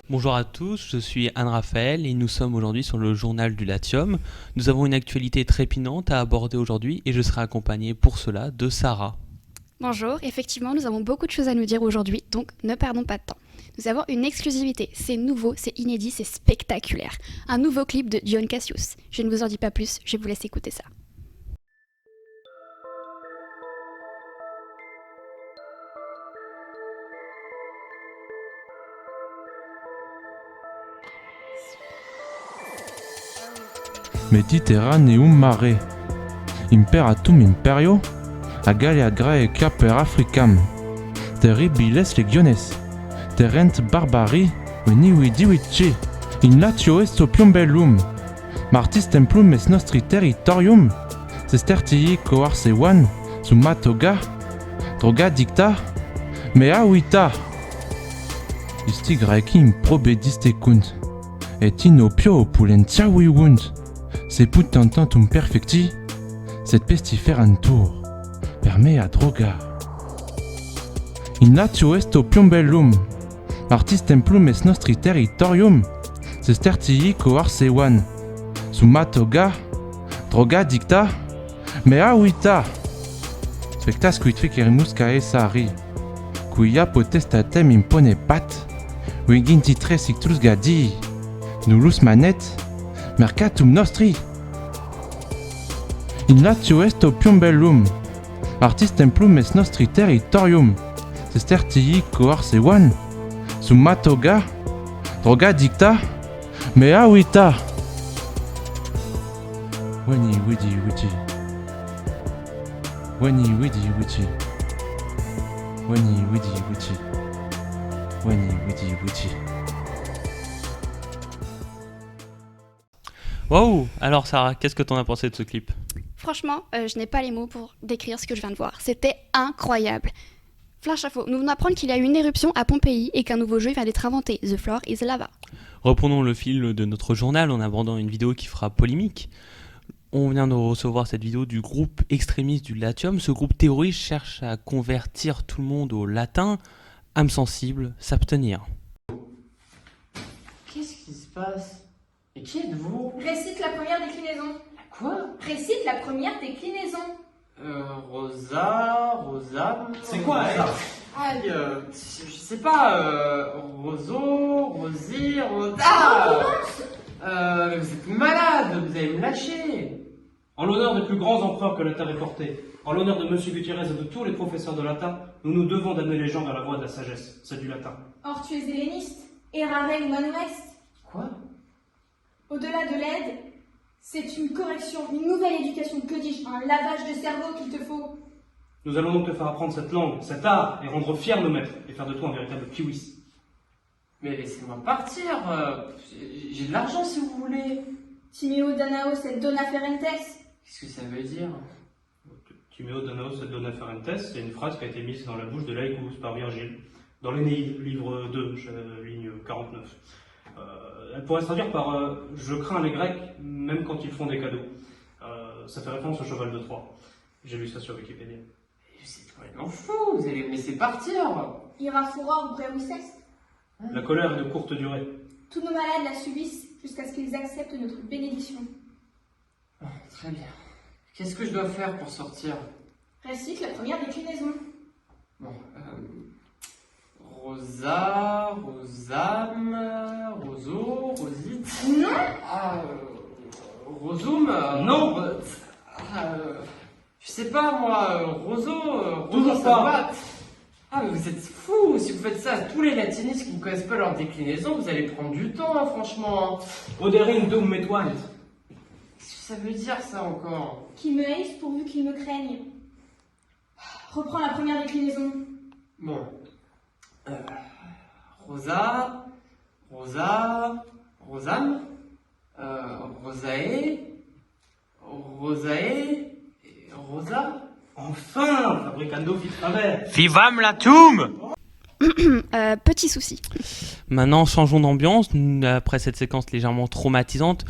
Bonjour à tous, je suis Anne-Raphaël et nous sommes aujourd'hui sur le journal du Latium. Nous avons une actualité trépidante à aborder aujourd'hui et je serai accompagné pour cela de Sarah. Bonjour, effectivement nous avons beaucoup de choses à nous dire aujourd'hui, donc ne perdons pas de temps. Nous avons une exclusivité, c'est nouveau, c'est inédit, c'est spectaculaire. Un nouveau clip de Dion Cassius. Je ne vous en dis pas plus, je vous laisse écouter ça. Mediterraneum mare, imperatum imperio, agalia grae caper africam, terribiles legiones, terrent barbari, veni divici, in latio est opium bellum, martis templum est nostri territorium, sestertii coarsevan, sumatoga, droga dicta, mea vita. Isti graeci improbedistecunt, et in opio opulentia vivunt. C'est putantantum perfecti, cette pestiferantur, permet a droga. In latio est opium bellum, martis templum est nostri territorium, sestertii coarsevan, sumatoga, droga dicta, mea vita. Spectas quid fecerimus cae sari, quia potestatem impone pat, viginti tres ictus gadi, nullus manet, mercatum nostri. In latio est opium bellum, martis templum est nostri territorium, sestertii coarsevan, sumatoga, droga dicta, mea vita. Veni vidi vidi, veni vidi vidi, veni vidi vidi, veni vidi vidi. Waouh! Alors Sarah, qu'est-ce que t'en as pensé de ce clip? Franchement, je n'ai pas les mots pour décrire ce que je viens de voir. C'était incroyable. Flash info, nous venons d'apprendre qu'il y a eu une éruption à Pompéi et qu'un nouveau jeu vient d'être inventé, The Floor is Lava. Reprenons le fil de notre journal en abordant une vidéo qui fera polémique. On vient de recevoir cette vidéo du groupe extrémiste du Latium. Ce groupe terroriste cherche à convertir tout le monde au latin, âme sensible, s'abstenir. Qu'est-ce qui se passe? Et qui êtes-vous? Récite la première déclinaison. Quoi? Récite la première déclinaison. Rosam... C'est quoi, ça? Aïe, je sais pas, Roso, Rosie, mais vous êtes malade, vous allez me lâcher. En l'honneur des plus grands empereurs que la terre ait portés, en l'honneur de Monsieur Gutiérrez et de tous les professeurs de latin, nous nous devons d'amener les gens vers la voie de la sagesse, c'est du latin. Or tu es helléniste, errare humanum est. Quoi? Au-delà de l'aide, c'est une correction, une nouvelle éducation, que dis-je, un lavage de cerveau qu'il te faut. Nous allons donc te faire apprendre cette langue, cet art, et rendre fiers nos maîtres, et faire de toi un véritable kiwis. Mais laissez-moi partir, j'ai de l'argent si vous voulez. Timeo Danaos et Dona Ferentes. Qu'est-ce que ça veut dire? Timeo Danaos et Dona Ferentes, c'est une phrase qui a été mise dans la bouche de Laïcous par Virgile, dans l'Énéide, livre 2, ligne 49. Elle pourrait se traduire par je crains les Grecs, même quand ils font des cadeaux. Ça fait référence au cheval de Troie. J'ai lu ça sur Wikipédia. C'est complètement fou, vous allez me laisser partir. Ira furor brevis est. La colère est de courte durée. Tous nos malades la subissent jusqu'à ce qu'ils acceptent notre bénédiction. Très bien. Qu'est-ce que je dois faire pour sortir? Récite la première déclinaison. Bon, Rosa, Rosam, Roso, Rosite. Non. Rosum. Non. Je sais pas moi, Roso, Toujours ça pas. va. Ah mais vous êtes fous, si vous faites ça à tous les latinistes qui ne connaissent pas leur déclinaison, vous allez prendre du temps, hein, franchement. Oderin dum metuant. Qu'est-ce que ça veut dire ça encore? Qui me haïssent pourvu qu'ils me craignent. Reprends la première déclinaison. Bon. Rosa, Rosam, Rosae, Rosa. Enfin, fabricando fit travers. Vivam Latium! Petit souci. Maintenant, changeons d'ambiance. Après cette séquence légèrement traumatisante,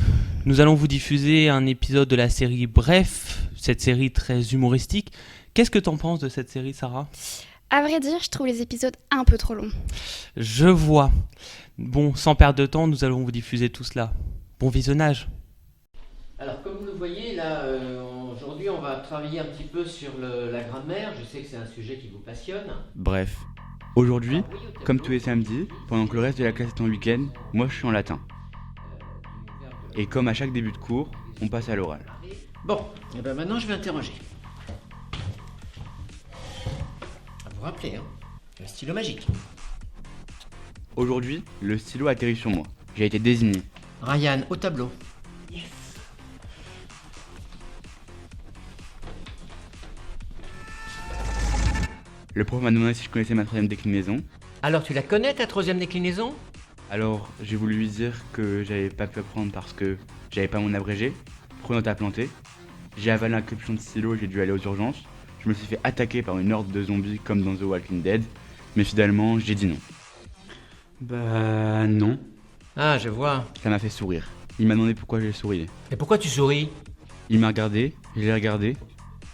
Nous allons vous diffuser un épisode de la série Bref, cette série très humoristique. Qu'est-ce que t'en penses de cette série, Sarah ? À vrai dire, je trouve les épisodes un peu trop longs. Je vois. Bon, sans perdre de temps, nous allons vous diffuser tout cela. Bon visionnage. Alors, comme vous le voyez, là, aujourd'hui, on va travailler un petit peu sur la grammaire. Je sais que c'est un sujet qui vous passionne. Bref, aujourd'hui, comme tous les samedis, pendant que le reste de la classe est en week-end, moi je suis en latin. Et comme à chaque début de cours, on passe à l'oral. Bon, et ben maintenant, je vais interroger. Vous vous rappelez, hein, le stylo magique. Aujourd'hui, le stylo atterrit sur moi. J'ai été désigné. Ryan, au tableau. Le prof m'a demandé si je connaissais ma troisième déclinaison. Alors, tu la connais, ta troisième déclinaison? Alors, j'ai voulu lui dire que j'avais pas pu apprendre parce que j'avais pas mon abrégé. Prenant à planter. J'ai avalé un capuchon de stylo et j'ai dû aller aux urgences. Je me suis fait attaquer par une horde de zombies comme dans The Walking Dead. Mais finalement, j'ai dit non. Bah non. Ah, je vois. Ça m'a fait sourire. Il m'a demandé pourquoi j'ai souri. Et pourquoi tu souris? Il m'a regardé, je l'ai regardé,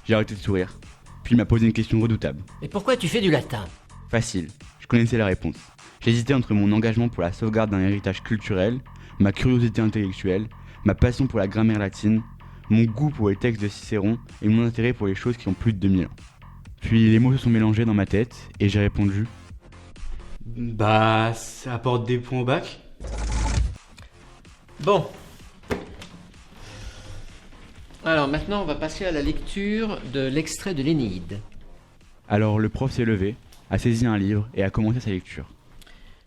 j'ai arrêté de sourire. Puis il m'a posé une question redoutable. Et pourquoi tu fais du latin? Facile, je connaissais la réponse. J'hésitais entre mon engagement pour la sauvegarde d'un héritage culturel, ma curiosité intellectuelle, ma passion pour la grammaire latine, mon goût pour les textes de Cicéron et mon intérêt pour les choses qui ont plus de 2000 ans. Puis les mots se sont mélangés dans ma tête et j'ai répondu bah, ça apporte des points au bac. Bon. Alors maintenant, on va passer à la lecture de l'extrait de l'Énéide. Alors le prof s'est levé, a saisi un livre et a commencé sa lecture.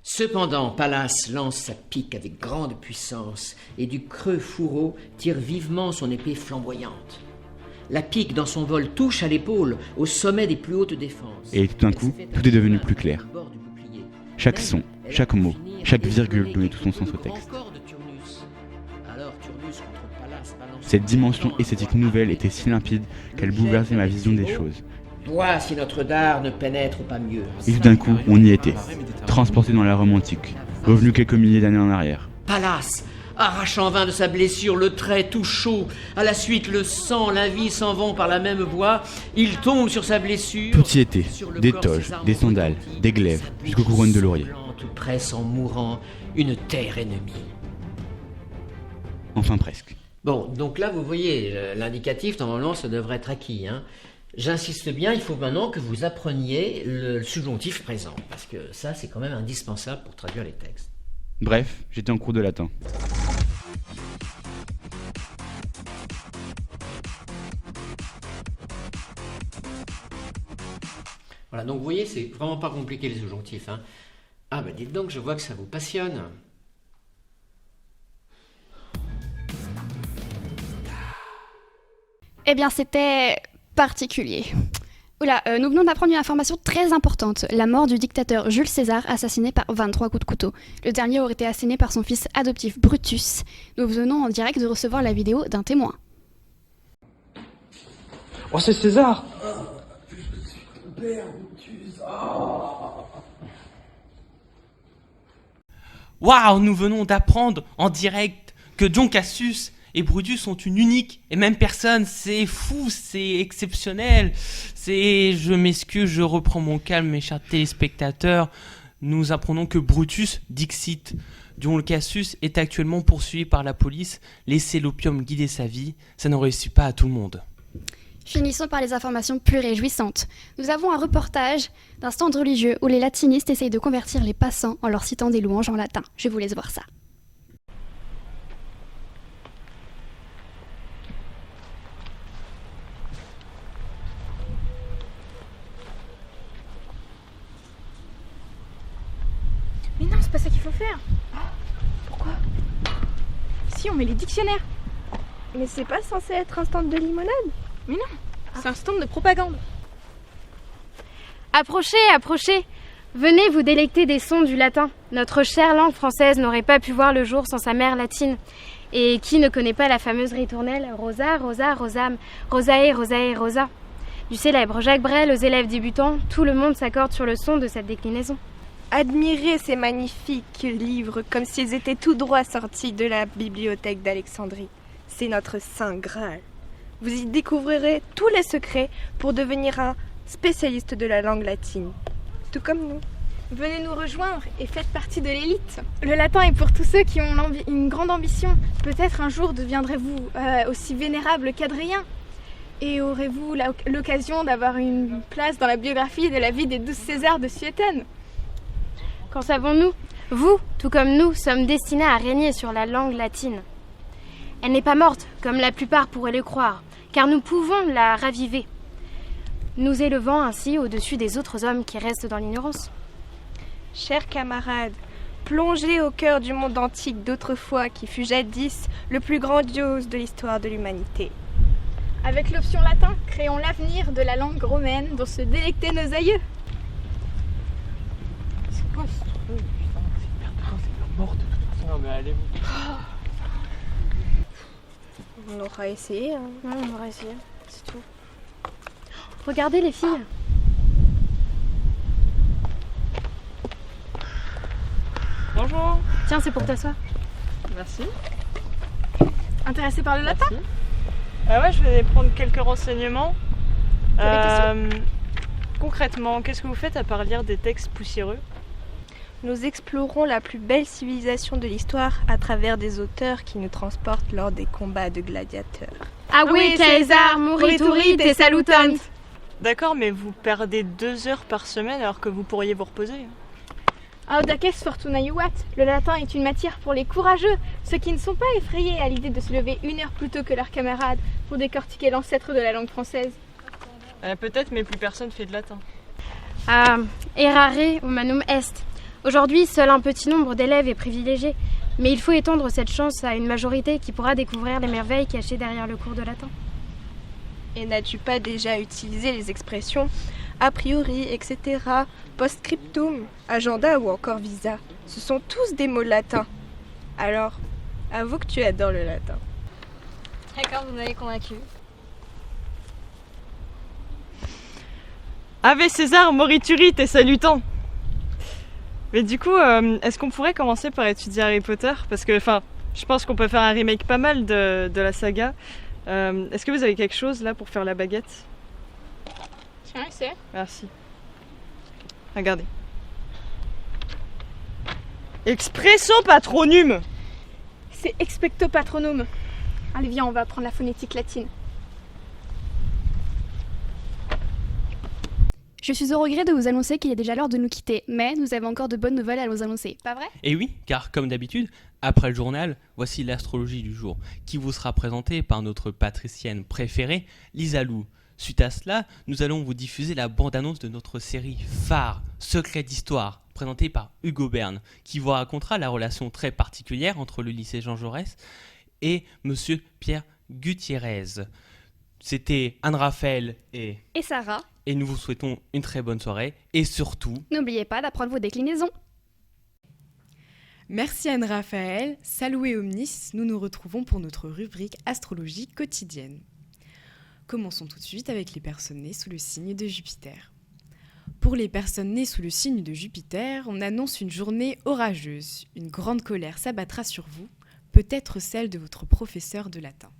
Cependant, Pallas lance sa pique avec grande puissance et du creux fourreau tire vivement son épée flamboyante. La pique dans son vol touche à l'épaule, au sommet des plus hautes défenses. Et tout d'un coup, tout est devenu plus clair. Chaque son, chaque mot, chaque virgule donnait tout son sens au texte. Cette dimension esthétique nouvelle était si limpide qu'elle bouleversait ma vision des choses. Vois si notre dard ne pénètre pas mieux. Et tout d'un coup, on y était, transporté dans la Rome antique, revenu quelques milliers d'années en arrière. Pallas, arrache en vain de sa blessure le trait tout chaud. À la suite, le sang, la vie s'en vont par la même voie. Il tombe sur sa blessure. Tout y était, des toges, des sandales, des glaives, jusqu'aux couronnes de laurier. Tout presse en mourant une terre ennemie. Enfin presque. Bon, donc là, vous voyez, l'indicatif, normalement, ça devrait être acquis. Hein. J'insiste bien, il faut maintenant que vous appreniez le subjonctif présent, parce que ça, c'est quand même indispensable pour traduire les textes. Bref, j'étais en cours de latin. Voilà, donc vous voyez, c'est vraiment pas compliqué les subjonctifs. Hein. Ah, ben dites donc, je vois que ça vous passionne. Eh bien, c'était particulier. Oula, nous venons d'apprendre une information très importante. La mort du dictateur Jules César, assassiné par 23 coups de couteau. Le dernier aurait été assassiné par son fils adoptif Brutus. Nous venons en direct de recevoir la vidéo d'un témoin. Oh, c'est César! Waouh, nous venons d'apprendre en direct que John Cassius et Brutus sont une unique et même personne. C'est fou, c'est exceptionnel. Je m'excuse, je reprends mon calme, mes chers téléspectateurs. Nous apprenons que Brutus, Dixit, John Cassius, est actuellement poursuivi par la police. Laissez l'opium guider sa vie, ça ne réussit pas à tout le monde. Finissons par les informations plus réjouissantes. Nous avons un reportage d'un stand religieux où les latinistes essayent de convertir les passants en leur citant des louanges en latin. Je vous laisse voir ça. Mais non, c'est pas ça qu'il faut faire. Pourquoi? Si, on met les dictionnaires. Mais c'est pas censé être un stand de limonade? Mais non, c'est un stand de propagande. Approchez, approchez. Venez vous délecter des sons du latin. Notre chère langue française n'aurait pas pu voir le jour sans sa mère latine. Et qui ne connaît pas la fameuse ritournelle Rosa, Rosa, Rosam, Rosae, Rosae, Rosa? Du célèbre Jacques Brel aux élèves débutants, tout le monde s'accorde sur le son de cette déclinaison. Admirez ces magnifiques livres comme s'ils étaient tout droit sortis de la bibliothèque d'Alexandrie. C'est notre Saint Graal. Vous y découvrirez tous les secrets pour devenir un spécialiste de la langue latine, tout comme nous. Venez nous rejoindre et faites partie de l'élite. Le latin est pour tous ceux qui ont une grande ambition. Peut-être un jour deviendrez-vous aussi vénérable qu'Adrien. Et aurez-vous l'occasion d'avoir une place dans la biographie de la vie des 12 Césars de Suétone. Qu'en savons-nous ? Vous, tout comme nous, sommes destinés à régner sur la langue latine. Elle n'est pas morte, comme la plupart pourraient le croire, car nous pouvons la raviver, nous élevant ainsi au-dessus des autres hommes qui restent dans l'ignorance. Chers camarades, plongez au cœur du monde antique d'autrefois qui fut jadis le plus grandiose de l'histoire de l'humanité. Avec l'option latin, créons l'avenir de la langue romaine dont se délectaient nos aïeux. C'est quoi ce truc? Putain, c'est hyper grave, c'est mort de toute façon. Non mais allez-vous. On aura essayé. Hein. Ouais, on aura essayé, c'est tout. Regardez les filles. Bonjour. Tiens, c'est pour t'asseoir. Merci. Intéressée par le latin? Ouais, je vais prendre quelques renseignements. T'as des questions? Concrètement, qu'est-ce que vous faites à part lire des textes poussiéreux? Nous explorons la plus belle civilisation de l'histoire à travers des auteurs qui nous transportent lors des combats de gladiateurs. Ah oui, Caesar, morituri te salutant. D'accord, mais vous perdez 2 heures par semaine alors que vous pourriez vous reposer. Audaces fortuna iuat, le latin est une matière pour les courageux, ceux qui ne sont pas effrayés à l'idée de se lever 1 heure plus tôt que leurs camarades pour décortiquer l'ancêtre de la langue française. Peut-être, mais plus personne fait de latin. Ah, errare humanum est. Aujourd'hui, seul un petit nombre d'élèves est privilégié, mais il faut étendre cette chance à une majorité qui pourra découvrir les merveilles cachées derrière le cours de latin. Et n'as-tu pas déjà utilisé les expressions a priori, etc., post-scriptum, agenda ou encore visa? Ce sont tous des mots latins. Alors, avoue que tu adores le latin. D'accord, vous m'avez convaincu. Ave César, morituri te salutant. Mais du coup, est-ce qu'on pourrait commencer par étudier Harry Potter? Parce que, je pense qu'on peut faire un remake pas mal de la saga. Est-ce que vous avez quelque chose là pour faire la baguette? Tiens, c'est. Merci. Regardez. Expresso patronum. C'est expecto patronum. Allez, viens, on va apprendre la phonétique latine. Je suis au regret de vous annoncer qu'il est déjà l'heure de nous quitter, mais nous avons encore de bonnes nouvelles à vous annoncer, pas vrai? Et oui, car comme d'habitude, après le journal, voici l'astrologie du jour, qui vous sera présentée par notre patricienne préférée, Lisa Lou. Suite à cela, nous allons vous diffuser la bande-annonce de notre série phare, Secret d'Histoire, présentée par Hugo Berne, qui vous racontera la relation très particulière entre le lycée Jean Jaurès et Monsieur Pierre Gutiérrez. C'était Anne-Raphaël et Sarah. Et nous vous souhaitons une très bonne soirée et surtout... N'oubliez pas d'apprendre vos déclinaisons. Merci Anne-Raphaël. Saluez omnis, nous nous retrouvons pour notre rubrique astrologie quotidienne. Commençons tout de suite avec les personnes nées sous le signe de Jupiter. Pour les personnes nées sous le signe de Jupiter, on annonce une journée orageuse. Une grande colère s'abattra sur vous, peut-être celle de votre professeur de latin.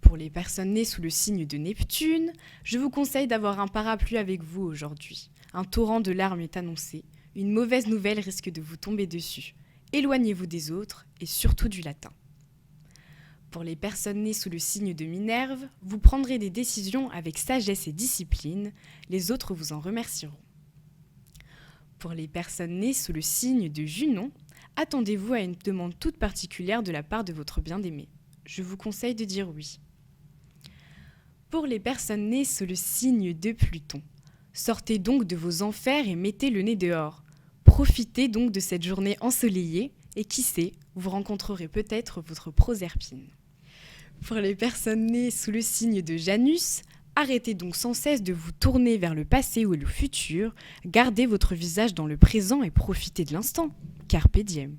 Pour les personnes nées sous le signe de Neptune, je vous conseille d'avoir un parapluie avec vous aujourd'hui. Un torrent de larmes est annoncé, une mauvaise nouvelle risque de vous tomber dessus. Éloignez-vous des autres et surtout du latin. Pour les personnes nées sous le signe de Minerve, vous prendrez des décisions avec sagesse et discipline, les autres vous en remercieront. Pour les personnes nées sous le signe de Junon, attendez-vous à une demande toute particulière de la part de votre bien-aimé. Je vous conseille de dire oui. Pour les personnes nées sous le signe de Pluton, sortez donc de vos enfers et mettez le nez dehors. Profitez donc de cette journée ensoleillée et qui sait, vous rencontrerez peut-être votre Proserpine. Pour les personnes nées sous le signe de Janus, arrêtez donc sans cesse de vous tourner vers le passé ou le futur, gardez votre visage dans le présent et profitez de l'instant. Carpe diem.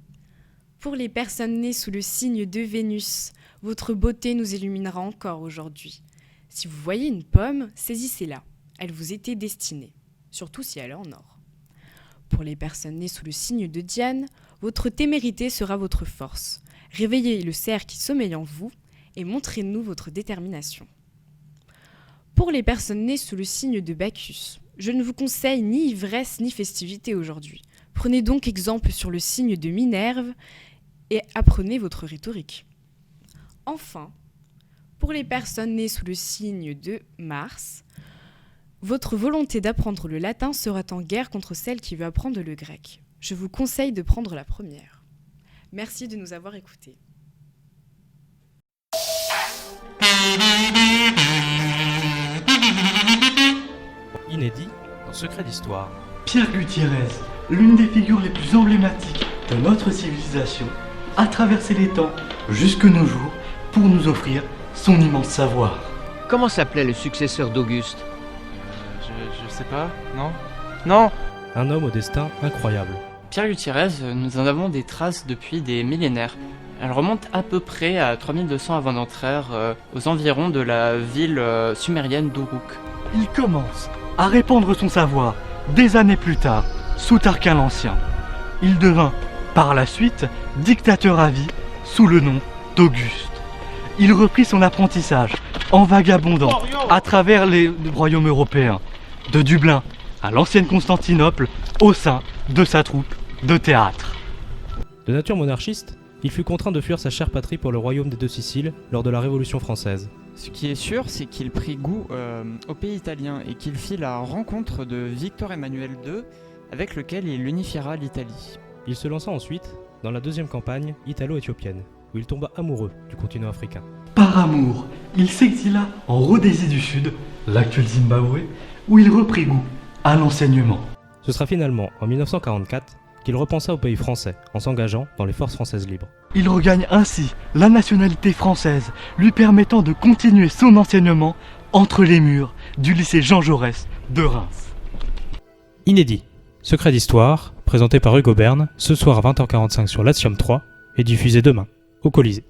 Pour les personnes nées sous le signe de Vénus, votre beauté nous illuminera encore aujourd'hui. Si vous voyez une pomme, saisissez-la. Elle vous était destinée, surtout si elle est en or. Pour les personnes nées sous le signe de Diane, votre témérité sera votre force. Réveillez le cerf qui sommeille en vous et montrez-nous votre détermination. Pour les personnes nées sous le signe de Bacchus, je ne vous conseille ni ivresse ni festivité aujourd'hui. Prenez donc exemple sur le signe de Minerve et apprenez votre rhétorique. Enfin, pour les personnes nées sous le signe de Mars, votre volonté d'apprendre le latin sera en guerre contre celle qui veut apprendre le grec. Je vous conseille de prendre la première. Merci de nous avoir écoutés. Inédit dans Secret d'Histoire. Pierre Gutiérrez, l'une des figures les plus emblématiques de notre civilisation, a traversé les temps jusque nos jours pour nous offrir son immense savoir. Comment s'appelait le successeur d'Auguste ? Je sais pas, non ? Non ! Un homme au destin incroyable. Pierre Gutiérrez, nous en avons des traces depuis des millénaires. Elles remontent à peu près à 3200 avant notre ère, aux environs de la ville sumérienne d'Uruk. Il commence à répandre son savoir des années plus tard, sous Tarquin l'Ancien. Il devint, par la suite, dictateur à vie sous le nom d'Auguste. Il reprit son apprentissage en vagabondant à travers les royaumes européens, de Dublin à l'ancienne Constantinople, au sein de sa troupe de théâtre. De nature monarchiste, il fut contraint de fuir sa chère patrie pour le royaume des Deux Siciles lors de la Révolution française. Ce qui est sûr, c'est qu'il prit goût au pays italien et qu'il fit la rencontre de Victor Emmanuel II, avec lequel il unifiera l'Italie. Il se lança ensuite dans la deuxième campagne italo-éthiopienne, où il tomba amoureux du continent africain. Par amour, il s'exila en Rhodésie du Sud, l'actuel Zimbabwe, où il reprit goût à l'enseignement. Ce sera finalement en 1944 qu'il repensa au pays français en s'engageant dans les forces françaises libres. Il regagne ainsi la nationalité française, lui permettant de continuer son enseignement entre les murs du lycée Jean Jaurès de Reims. Inédit, Secret d'Histoire, présenté par Hugo Berne, ce soir à 20h45 sur Latium 3 et diffusé demain au Colisée.